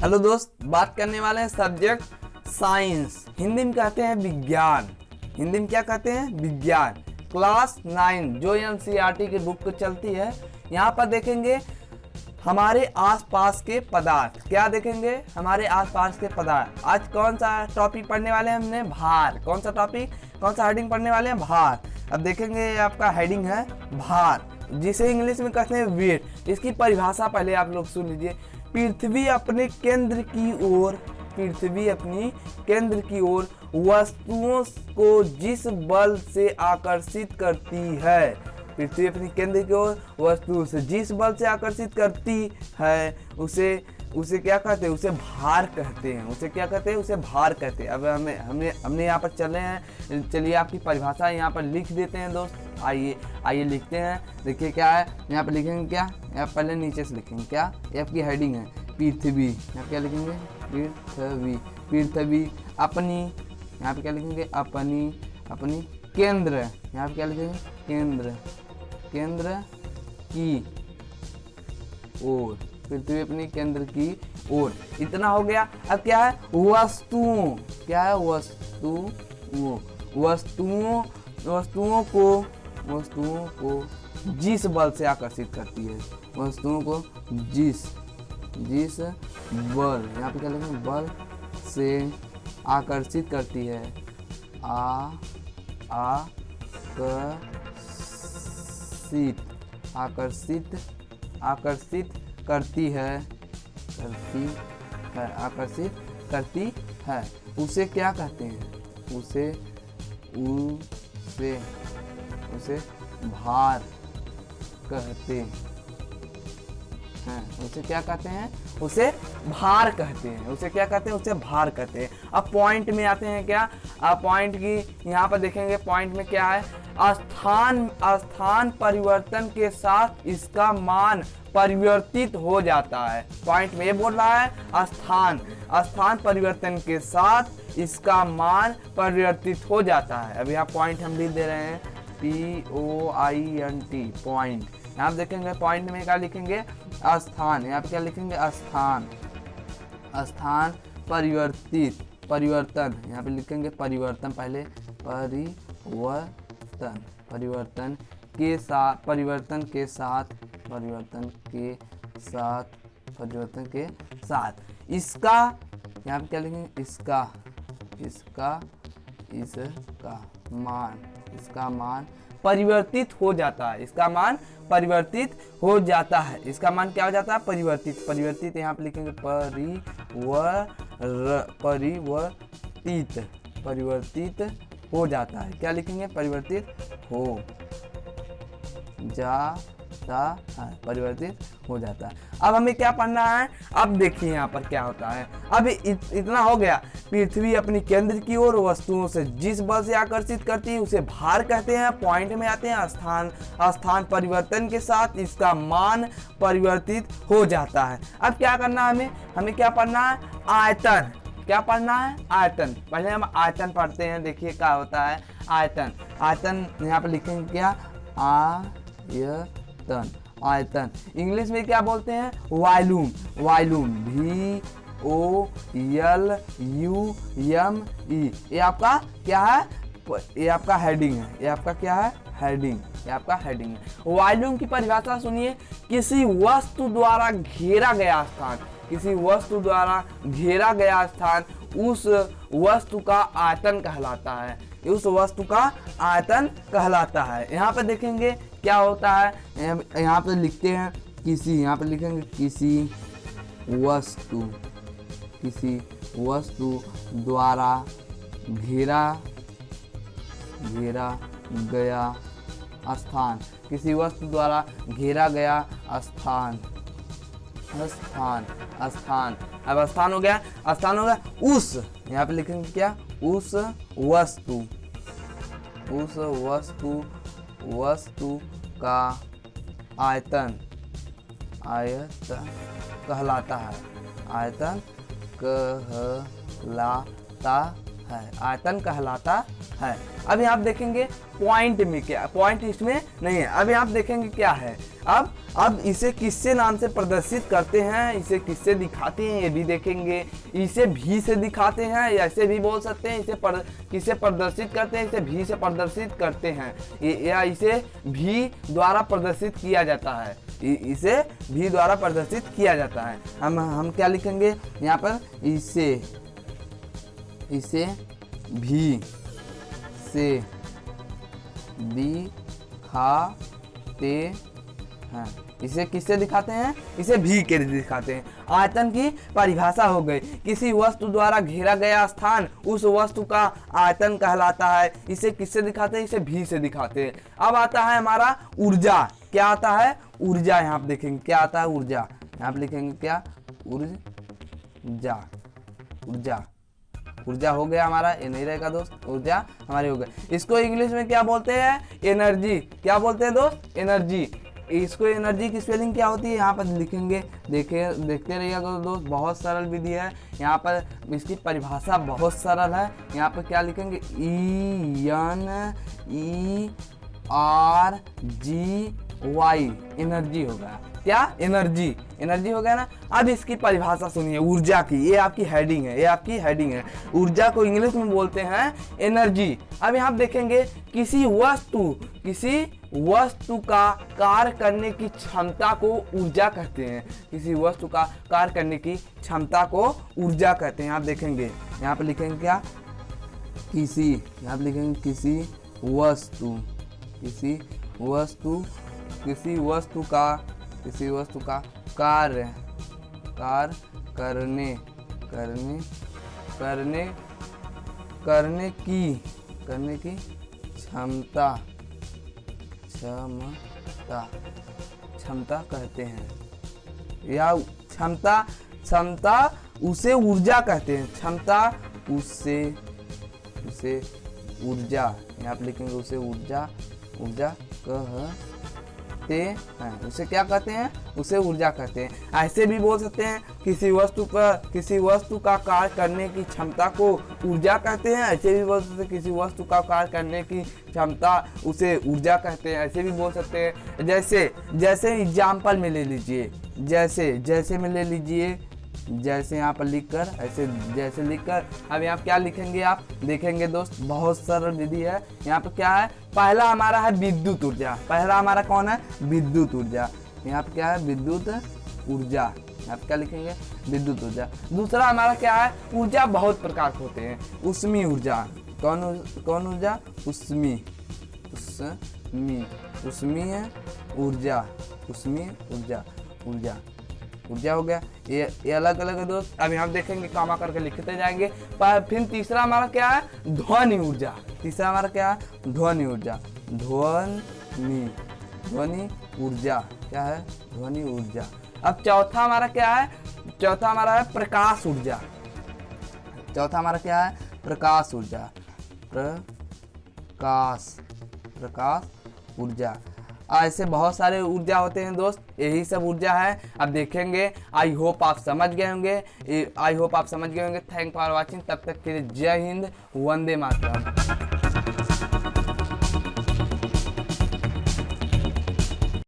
Hello दोस्त, बात करने वाले हैं सब्जेक्ट साइंस। हिंदी में कहते हैं विज्ञान। हिंदी में क्या कहते हैं? विज्ञान। क्लास 9 जो एनसीईआरटी की बुक को चलती है, यहाँ पर देखेंगे हमारे आसपास के पदार्थ। क्या देखेंगे? हमारे आसपास के पदार्थ। आज कौन सा टॉपिक पढ़ने वाले हैं हमने? भार। कौन सा टॉपिक, कौन सा हेडिंग पढ़ने वाले हैं? भार। अब देखेंगे आपका हेडिंग है भार, जिसे इंग्लिश में कहते हैं वेट। इसकी परिभाषा पहले आप लोग सुन लीजिए। पृथ्वी अपने केंद्र की ओर, पृथ्वी अपनी केंद्र की ओर वस्तुओं को जिस बल से आकर्षित करती है, पृथ्वी अपनी केंद्र की ओर वस्तुओं से जिस बल से आकर्षित करती है, उसे क्या कहते हैं? उसे भार कहते हैं। उसे क्या कहते हैं? उसे भार कहते हैं। अब हमने यहाँ पर चले हैं, चलिए आपकी परिभाषा यहाँ पर लिख देते हैं दोस्त। आइए लिखते हैं। देखिए क्या है यहाँ पर लिखेंगे, क्या यहाँ पहले नीचे से लिखेंगे। क्या ये आपकी हेडिंग है? पृथ्वी। यहाँ क्या लिखेंगे? पृथ्वी। पृथ्वी अपनी, यहाँ पे क्या लिखेंगे? अपनी केंद्र। यहाँ पे क्या लिखेंगे? केंद्र की ओर। पृथ्वी अपनी केंद्र की ओर। इतना हो गया। अब क्या है? वस्तुओं। क्या है? वस्तुओं को जिस बल से आकर्षित करती है, वस्तुओं को जिस बल, यहाँ पे क्या लिखेंगे? बल से आकर्षित करती है। आकर्षित करती है। उसे क्या कहते हैं? उसे भार कहते हैं। उसे क्या कहते हैं? उसे भार कहते हैं। उसे क्या कहते हैं? उसे भार कहते हैं। अब पॉइंट में आते हैं। क्या अब पॉइंट की यहाँ पर देखेंगे? पॉइंट में क्या है? स्थान परिवर्तन के साथ इसका मान परिवर्तित हो जाता है। पॉइंट में ये बोल रहा है स्थान परिवर्तन के साथ इसका मान परिवर्तित हो जाता है। अभी यहाँ पॉइंट हम लिख दे रहे हैं, POINT पॉइंट। यहाँ देखेंगे पॉइंट में क्या लिखेंगे? स्थान। यहाँ पे क्या लिखेंगे? स्थान परिवर्तन। यहाँ पे लिखेंगे परिवर्तन पहले। परिवर्तन के साथ इसका, यहाँ पे क्या लिखेंगे? इसका मान परिवर्तित हो जाता है। इसका मान परिवर्तित हो जाता है। इसका मान क्या हो जाता है? परिवर्तित। यहाँ पे लिखेंगे परिवर्तित हो जाता है। क्या लिखेंगे? परिवर्तित हो जाता है। परिवर्तित हो जाता है। अब हमें क्या पढ़ना है? अब देखिए यहाँ पर क्या होता है। अब इतना हो गया। पृथ्वी अपनी केंद्र की ओर वस्तुओं से जिस बल से आकर्षित करती है उसे भार कहते हैं। पॉइंट में आते हैं। स्थान परिवर्तन के साथ इसका मान परिवर्तित हो जाता है। अब क्या करना है हमें क्या पढ़ना है? आयतन। क्या पढ़ना है? आयतन। पहले हम आयतन पढ़ते हैं। देखिए क्या होता है आयतन। यहाँ पर लिखेंगे क्या? आयतन। इंग्लिश में क्या बोलते हैं? वॉल्यूम। VOLUME। ये आपका क्या है? ये आपका हेडिंग है। ये आपका क्या है? हेडिंग है। वॉल्यूम की परिभाषा सुनिए। किसी वस्तु द्वारा घेरा गया स्थान उस वस्तु का आयतन कहलाता है। यहाँ पे देखेंगे क्या होता है। यहाँ पे लिखते हैं किसी, यहाँ पे लिखेंगे किसी वस्तु द्वारा घेरा गया स्थान। किसी वस्तु द्वारा घेरा गया स्थान। अब स्थान हो गया। उस, यहाँ पे लिखेंगे क्या? उस वस्तु का आयतन कहलाता है। है, आयतन कहलाता है। अभी आप देखेंगे पॉइंट में क्या, पॉइंट इसमें नहीं है। अभी आप देखेंगे क्या है, अब इसे किससे नाम से प्रदर्शित करते हैं, इसे किससे दिखाते हैं ये भी देखेंगे। इसे भी से दिखाते हैं, या ऐसे भी बोल सकते हैं इसे किससे प्रदर्शित करते हैं, इसे भी से प्रदर्शित करते हैं, या इसे भी द्वारा प्रदर्शित किया जाता है, इसे भी द्वारा प्रदर्शित किया जाता है। हम क्या लिखेंगे यहाँ पर, इसे भी से दिखाते हैं। इसे किससे दिखाते हैं, इसे भी के दिखाते हैं। आयतन की परिभाषा हो गई, किसी वस्तु द्वारा घेरा गया स्थान उस वस्तु का आयतन कहलाता है। इसे किससे दिखाते हैं, इसे भी से दिखाते हैं। अब आता है हमारा ऊर्जा। क्या आता है, ऊर्जा। यहाँ पे देखेंगे क्या आता है, ऊर्जा। यहाँ पे लिखेंगे क्या, ऊर्जा। ऊर्जा, ऊर्जा हो गया हमारा, ये नहीं रहेगा दोस्त, ऊर्जा हमारी हो गई। इसको इंग्लिश में क्या बोलते हैं, एनर्जी। क्या बोलते हैं दोस्त, एनर्जी। इसको एनर्जी की स्पेलिंग क्या होती है यहाँ पर लिखेंगे, देखते रहिएगा दोस्त, बहुत सरल विधि है। यहाँ पर इसकी परिभाषा बहुत सरल है। यहाँ पर क्या लिखेंगे, ENERGY, एनर्जी होगा। क्या, एनर्जी, एनर्जी हो गया ना। अब इसकी परिभाषा सुनिए, ऊर्जा की, ये आपकी हेडिंग है, ये आपकी हेडिंग है। ऊर्जा को इंग्लिश में बोलते हैं एनर्जी। अब यहाँ देखेंगे किसी वस्तु का कार्य करने की क्षमता को ऊर्जा कहते हैं। किसी वस्तु का कार्य करने की क्षमता को ऊर्जा कहते हैं। आप देखेंगे यहाँ पे लिखेंगे क्या, किसी, यहाँ पे लिखेंगे किसी वस्तु का कार्य करने की क्षमता कहते हैं, या क्षमता उसे ऊर्जा कहते हैं। क्षमता उसे ऊर्जा, यहाँ पे लिखेंगे उसे ऊर्जा कहते हैं। उसे क्या कहते हैं, उसे ऊर्जा कहते हैं। ऐसे भी बोल सकते हैं किसी वस्तु का कार्य करने की क्षमता को ऊर्जा कहते हैं। ऐसे भी बोल सकते हैं किसी वस्तु का कार्य करने की क्षमता उसे ऊर्जा कहते हैं। ऐसे भी बोल सकते हैं, जैसे एग्जाम्पल में ले लीजिए, जैसे में ले लीजिए, जैसे यहाँ पर लिखकर, ऐसे जैसे लिखकर। अब यहाँ क्या लिखेंगे, आप देखेंगे दोस्त, बहुत सरल विधि है। यहाँ पे क्या है, पहला हमारा है विद्युत ऊर्जा। पहला हमारा कौन है, विद्युत ऊर्जा। यहाँ पे क्या है, विद्युत ऊर्जा। यहाँ पे क्या लिखेंगे, विद्युत ऊर्जा। दूसरा हमारा क्या है, ऊर्जा बहुत प्रकार के होते हैं। ऊष्मीय ऊर्जा। कौन ऊर्जा, ऊष्मीय ऊर्जा हो गया। ये अलग अलग है दोस्त। अब यहाँ देखेंगे, कामा करके लिखते जाएंगे। फिर तीसरा हमारा क्या है, ध्वनि ऊर्जा। तीसरा हमारा क्या है, ध्वनि ऊर्जा। ध्वनि ऊर्जा क्या है, ध्वनि ऊर्जा। अब चौथा हमारा क्या है, चौथा हमारा है प्रकाश ऊर्जा। चौथा हमारा क्या है, प्रकाश ऊर्जा। प्रकाश ऊर्जा। ऐसे बहुत सारे ऊर्जा होते हैं दोस्त, यही सब ऊर्जा है। अब देखेंगे। आई होप आप समझ गए होंगे। Thank for watching. तब तक के लिए जय हिंद, वंदे मातरम।